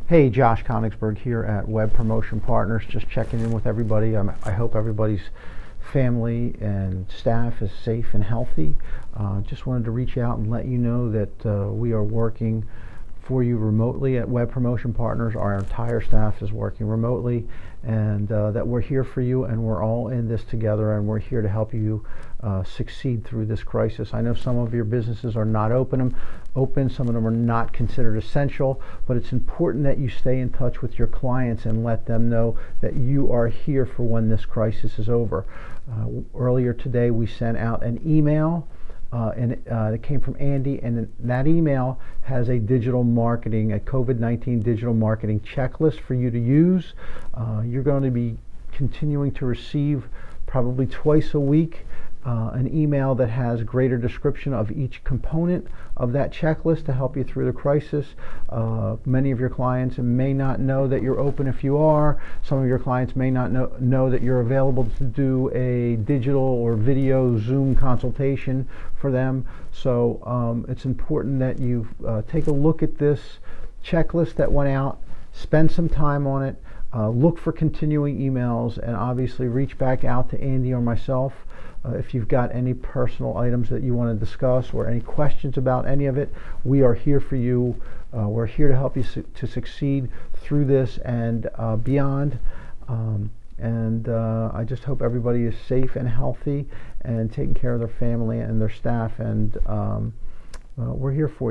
Hey, Josh Konigsberg here at Web Promotion Partners, just checking in with everybody. I hope everybody's family and staff is safe and healthy. Just wanted to reach out and let you know that we are working for you remotely at Web Promotion Partners. Our entire staff is working remotely, and that we're here for you, and we're all in this together, and we're here to help you succeed through this crisis. I know some of your businesses are not open, some of them are not considered essential, but it's important that you stay in touch with your clients and let them know that you are here for when this crisis is over. Earlier today we sent out an email and it came from Andy, and that email has a COVID-19 digital marketing checklist for you to use. You're going to be continuing to receive probably twice a week an email that has greater description of each component of that checklist to help you through the crisis. Many of your clients may not know that you're open if you are. Some of your clients may not know that you're available to do a digital or video Zoom consultation for them. So it's important that you take a look at this checklist that went out, spend some time on it, look for continuing emails, and obviously reach back out to Andy or myself if you've got any personal items that you want to discuss or any questions about any of it. We are here for you. We're here to help you to succeed through this and beyond. I just hope everybody is safe and healthy and taking care of their family and their staff, and we're here for you.